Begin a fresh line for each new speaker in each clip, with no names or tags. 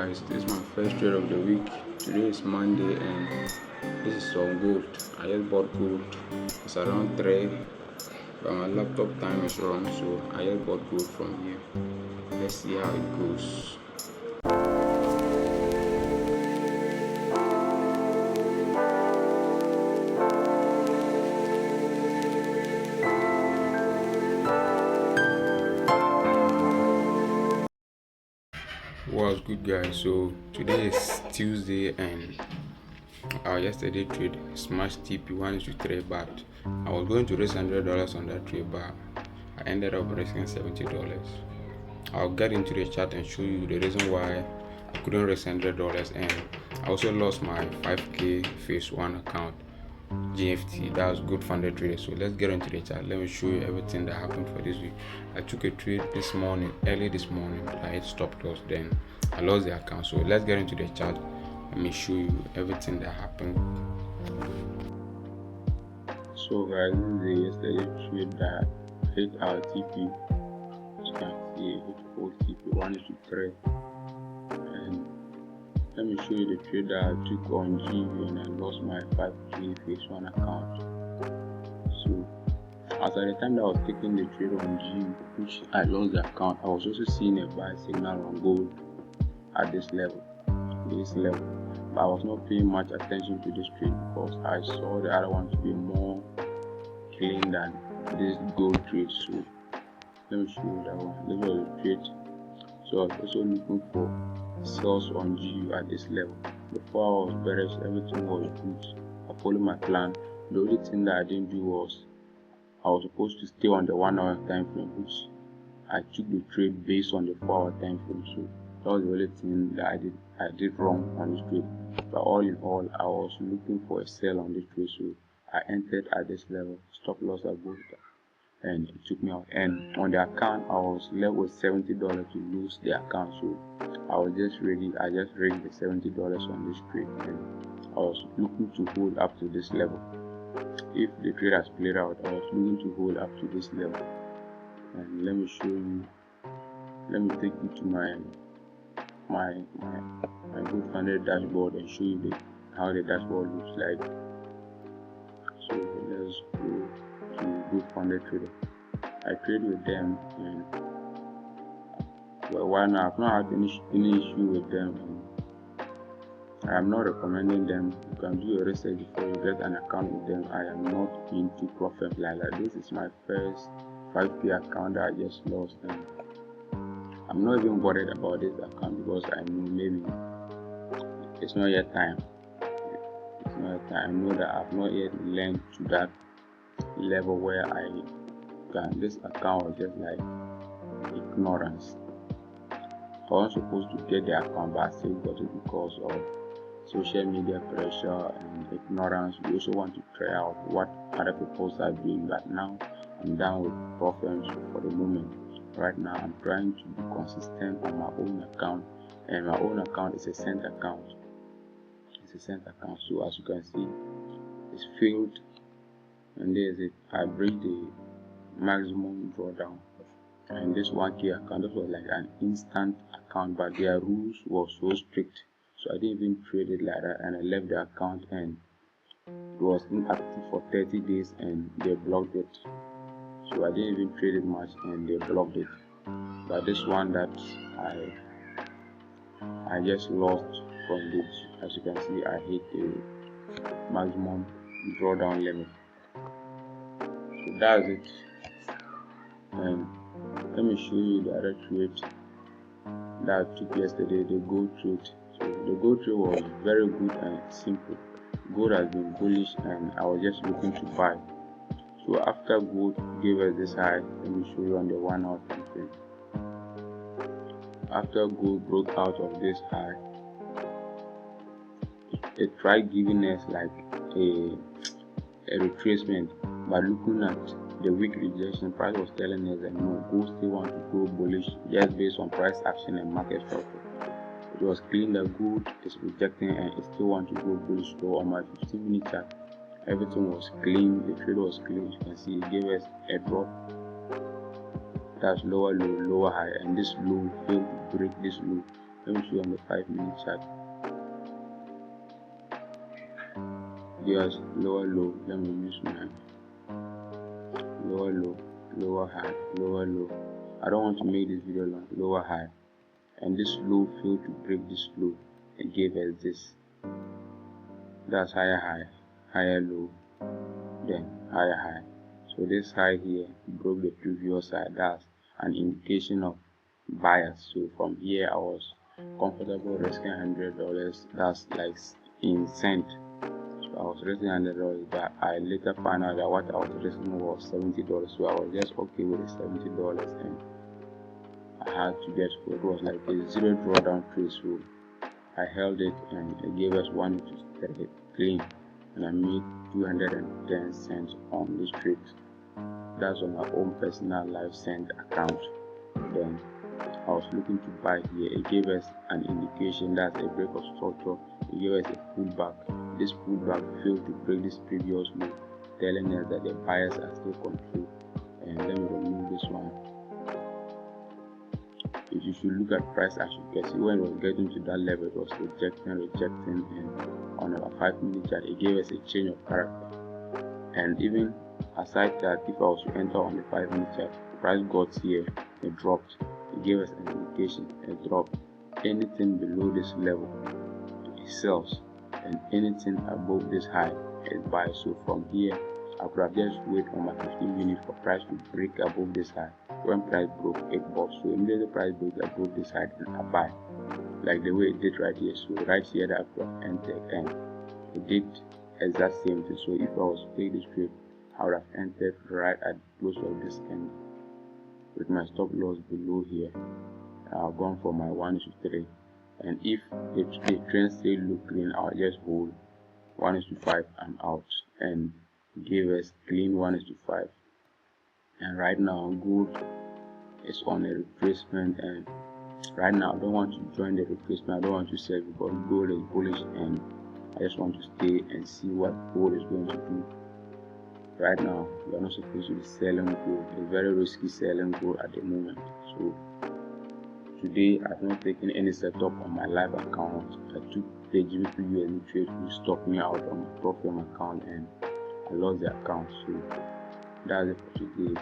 guys, this is my first trade of the week. Today is Monday and this is some gold. I just bought gold. It's around 3, but my laptop time is wrong, so I just bought gold from here. Let's see how it goes. What's good, guys? So today is Tuesday and our yesterday trade smashed E.p1 to 3, but I was going to risk $100 on that trade, but I ended up risking $70. I'll get into the chart and show you the reason why I couldn't risk $100, and I also lost my 5k phase 1 account GFT. That was good funded trade. So let's get into the chart. Let me show you everything that happened for this week. I took a trade this morning, early this morning, but I hit stop loss, then I lost the account. So let's get into the chart. Let me show you everything that happened. So guys, this is the yesterday trade that hit our TP. As you can see, it hit full TP 1:3. And let me show you the trade that I took on GV and I lost my 5k phase 1 account. So as at the time that I was taking the trade on GV, which I lost the account, I was also seeing a buy signal on gold at this level. But I was not paying much attention to this trade because I saw the other one to be more clean than this gold trade. So let me show you that one. This was the trade. So I was also looking for sales on GU at this level. Before I was bearish, everything was good. I followed my plan. The only thing that I didn't do was I was supposed to stay on the 1 hour time frame, which I took the trade based on the 4 hour time frame. So that was the only thing that I did wrong on this trade. But all in all, I was looking for a sell on this trade, so I entered at this level. Stop loss above that, and it took me out. And on the account, I was left with $70 to lose the account. So I was just ready. I just rigged the $70 on this trade, and I was looking to hold up to this level. If the trade has played out, I was looking to hold up to this level. And let me show you. Let me take you to my good funded dashboard and show you how the dashboard looks like. So let's go to good funded trader. I trade with them, and well, why not? I've not had any issue with them, and I am not recommending them. You can do your research before you get an account with them. I am not into profit like that. This is my first 5k account that I just lost, and I'm not even worried about this account because I know maybe it's not yet time. It's not yet time. I know that I've not yet learned to that level where I can. This account was just like ignorance. I was supposed to get the account, but I still got it because of social media pressure and ignorance. We also want to try out what other people are doing, but now I'm done with profits for the moment. Right now I'm trying to be consistent on my own account, and my own account is a cent account. So as you can see, it's filled, and there's it. I break the maximum drawdown, and this 1k account, this was like an instant account, but their rules were so strict, so I didn't even trade it like that, and I left the account and it was inactive for 30 days and they blocked it. So I didn't even trade it much and they blocked it. But this one that I just lost from this, as you can see, I hit the maximum drawdown limit. So that's it. And let me show you the other trade that I took yesterday, the gold trade. So the gold trade was very good and simple. Gold has been bullish and I was just looking to buy. So after gold gave us this high, let me show you on the 1 hour time frame. After gold broke out of this high, it tried giving us like a retracement, but looking at the weak rejection, price was telling us that no, gold still want to go bullish just based on price action and market structure. It was clean that gold is rejecting and it still want to go bullish. So on my 15-minute chart, everything was clean, the trade was clean. You can see it gave us a drop. That's lower low, lower high, and this low failed to break this low. Let me show you on the 5-minute chart. Here's lower low. Let me use my lower low, lower high, lower low. I don't want to make this video long. Lower high, and this low failed to break this low and gave us this. That's higher high, higher low, then higher high. So this high here broke the previous high. That's an indication of bias. So from here I was comfortable risking $100. That's like in cent. So I was risking $100, but I later found out that what I was risking was $70. So I was just okay with the $70, and I had to get, it was like a zero drawdown trade. So I held it, and it gave us 1 to 3 clean, and I made 210 cents on this trade. That's on my own personal live cent account. Then I was looking to buy here. It gave us an indication that's a break of structure. It gave us a pullback. This pullback failed to break this previous low, telling us that the buyers are still controlled. And let me remove this one. If you should look at price, as you can see, when it was getting to that level, it was rejecting, and on our 5-minute chart, it gave us a change of character. And even aside that, if I was to enter on the 5-minute chart, price got here, it dropped. It gave us an indication, a drop. Anything below this level, it sells, and anything above this high is buy. So from here, I could have just wait on my 15 minutes for price to break above this high. When price broke, it bought. So immediately price broke above this high, then I buy, like the way it did right here. So right here that I could have entered, and it did exact same thing. So if I was to take this trade, I would have entered right at the close of this candle with my stop loss below here. I've gone for my 1 to 3, and if the trend still look clean, I'll just hold 1 to 5. I'm out, and give us clean 1 to 5. And right now gold is on a retracement, and right now I don't want to join the retracement. I don't want to sell because gold is bullish, and I just want to stay and see what gold is going to do. Right now we are not supposed to be selling gold. It's very risky selling gold at the moment. So today I've not taken any setup on my live account. I took the GBP USD trade which stopped me out on my profit account, and I lost the account. So that's it for today.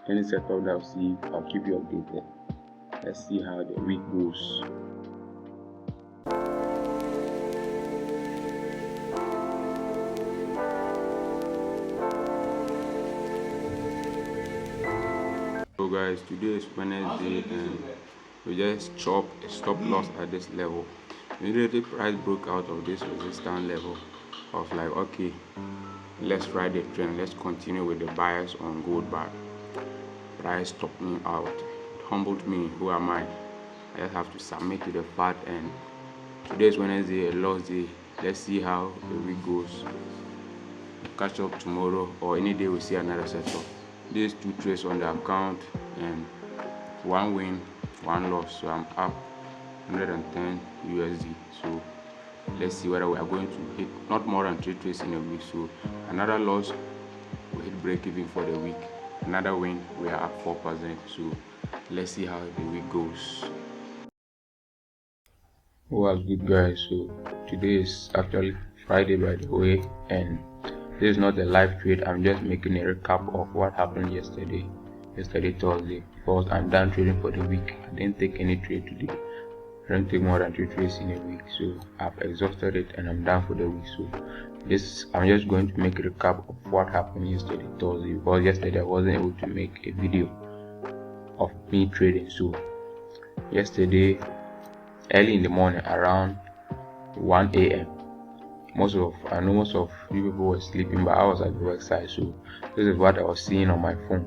Any setup that I'll see, I'll keep you updated. Let's see how the week goes. So guys, today is Wednesday, and we just chop a stop loss at this level. Immediately price broke out of this resistance level. I was like, okay, let's ride the trend, let's continue with the buyers on gold bar. Price stopped me out. It humbled me. Who am I? I just have to submit to the fact, and today is Wednesday, a lost day. Let's see how the week goes. Catch up tomorrow or any day we see another setup. These 2 trades on the account, and 1 win, 1 loss. So I'm up 110 USD. So let's see whether we are going to hit not more than 3 trades in a week. So another loss, we hit break even for the week. Another win, we are up 4%. So let's see how the week goes. What's good, guys? So today is actually Friday, by the way, and this is not a live trade. I'm just making a recap of what happened yesterday Thursday, because I'm done trading for the week. I didn't take any trade today. I don't take more than 3 trades in a week, so I've exhausted it and I'm done for the week. So I'm just going to make a recap of what happened yesterday Thursday, because yesterday I wasn't able to make a video of me trading. So yesterday early in the morning around 1 a.m. I know most of you people were sleeping, but I was at the website. So this is what I was seeing on my phone.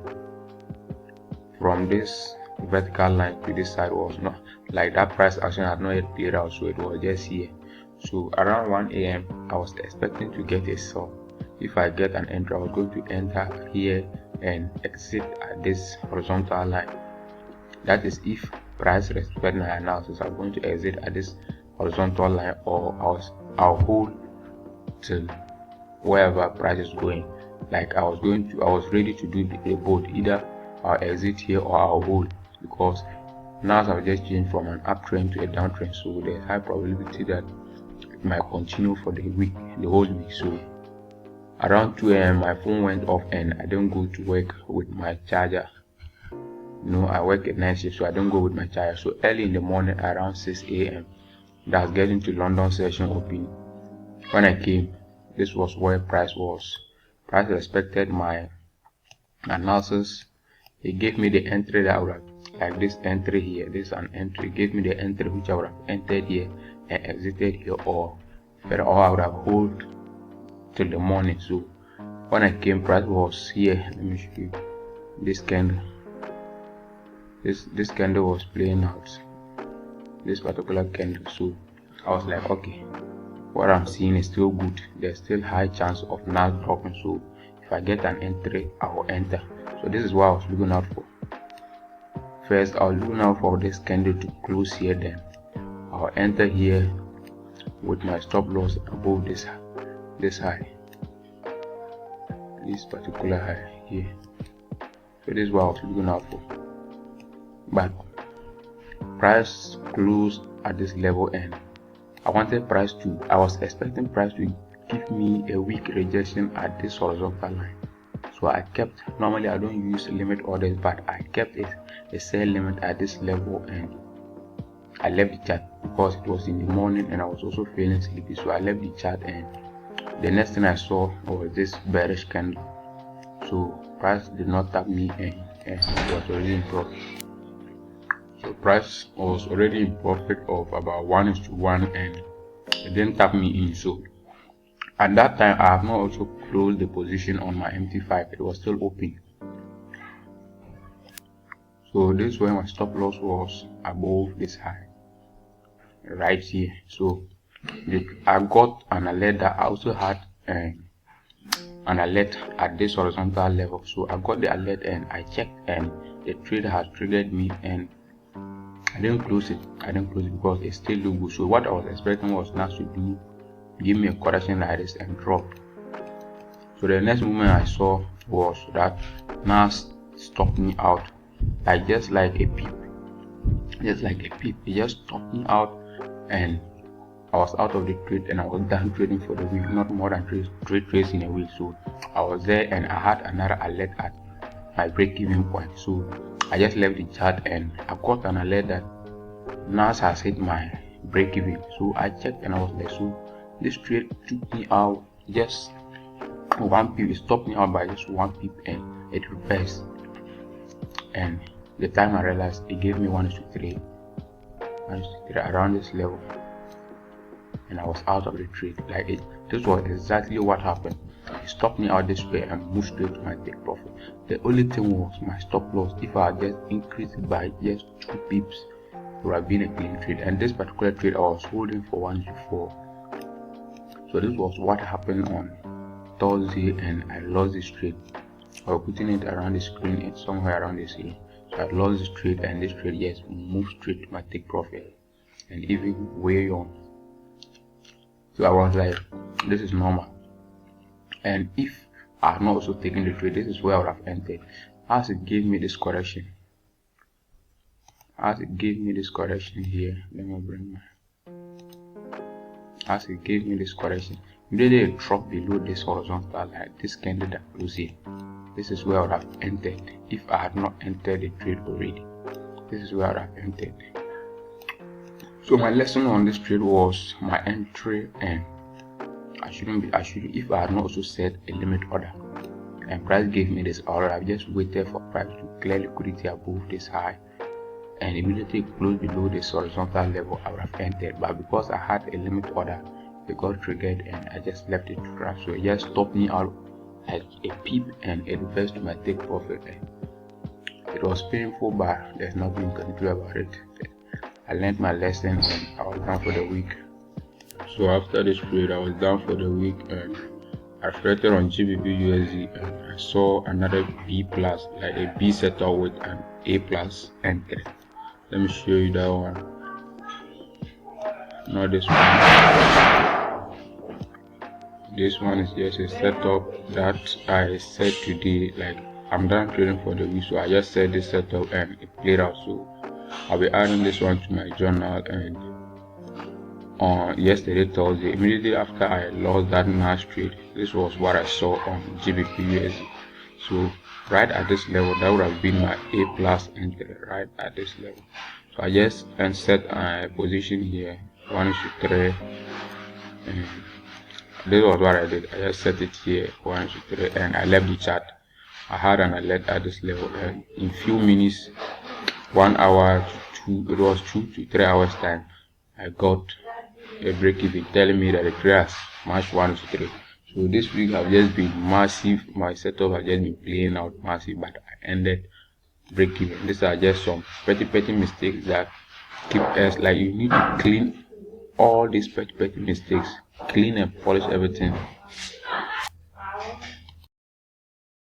From this vertical line to this side was not like that. Price action had not yet played out, so it was just here. So around 1 a.m. I was expecting to get a sell. If I get an entry, I was going to enter here and exit at this horizontal line. That is if price respect my analysis. I'm going to exit at this horizontal line, or I'll hold till wherever price is going. Like I was ready to do the both. Either I'll exit here or I'll hold, because now I've just changed from an uptrend to a downtrend, so there's high probability that it might continue for the week, the whole week. So around 2 a.m. my phone went off and I don't go to work with my charger. I work at night shift, so I don't go with my charger. So early in the morning, around 6 a.m., that's getting to London session open. When I came, this was where price was. Price respected my analysis. It gave me the entry that I would have, like this entry here. This is an entry. It gave me the entry which I would have entered here and exited here, or further, or I would have hold till the morning. So when I came, price was here. Let me show you this candle. This candle was playing out, this particular candle. So I was like, okay, what I'm seeing is still good. There's still high chance of now dropping. So if I get an entry, I will enter. So this is what I was looking out for. First, I was looking out for this candle to close here. Then I'll enter here with my stop loss above this high, this particular high here. So this is what I was looking out for. But price closed at this level, and I was expecting price to give me a weak rejection at this horizontal line. So I kept, normally I don't use limit orders, but I kept a sell limit at this level, and I left the chart because it was in the morning and I was also feeling sleepy. So I left the chart, and the next thing I saw was this bearish candle. So price did not tap me in, and it was already in profit. So price was already in profit of about 1:1, and it didn't tap me in. So at that time, I have not also closed the position on my MT5. It was still open. So this is where my stop loss was, above this high, right here. So I got an alert that I also had an alert at this horizontal level. So I got the alert and I checked, and the trade has triggered me, and I didn't close it because it still looked good. So what I was expecting was NAS to give me a correction like this and drop. So the next movement I saw was that NAS stopped me out, just like a peep. It just stopped me out, and I was out of the trade, and I was done trading for the week, not more than three trades in a week. So I was there, and I had another alert at my break-even point. So I just left the chart, and I got an alert that NAS has hit my break-even. So I checked, and I was like, so this trade took me out just 1 pip. It stopped me out by just 1 pip, and it reversed. And the time I realized, it gave me 1:3 around this level, and I was out of the trade. This was exactly what happened. It stopped me out this way and moved straight to my take profit. The only thing was my stop loss. If I had just increased it by just 2 pips, it would have been a clean trade. And this particular trade I was holding for 104. So this was what happened on Thursday, and I lost this trade. I was putting it around the screen and somewhere around this here. So I lost this trade, and this trade just moved straight to my take profit, and even way on. So I was like, this is normal. And if I had not also taken the trade, this is where I would have entered. As it gave me this correction, here, let me bring my. As it gave me this correction, immediately it dropped below this horizontal line, this candle that closed here. This is where I would have entered if I had not entered the trade already. This is where I would have entered. So my lesson on this trade was my entry, and I shouldn't if I had not also set a limit order, and price gave me this order. I just waited for price to clear liquidity above this high, and immediately close below this horizontal level, I would have entered. But because I had a limit order, it got triggered, and I just left it to crash. So it just stopped me out at a peep, and it reversed to my take profit. It was painful, but there's nothing you can do about it. I learned my lesson, and I was done for the week. So after this trade, I was down for the week, and I reflected on GBP USD, and I saw another B plus, like a B setup with an A plus entry. Let me show you that one. Not this one. This one is just a setup that I set today. Like, I'm done trading for the week, so I just set this setup and it played out. So I'll be adding this one to my journal. And on yesterday Thursday, immediately after I lost that nice trade, this was what I saw on GBP. So right at this level, that would have been my A plus entry right at this level. So I just set a position here, 1:3, and this was what I did. I just set it here, 1:3, and I left the chart. I had an alert at this level, and in few minutes, 1 hour to 2, it was 2 to 3 hours time, I got a break even telling me that the trade has matched 1:3. So this week have just been massive. My setup has just been playing out massive, but I ended break even. These are just some petty mistakes that keep us, like, you need to clean all these petty mistakes, clean and polish everything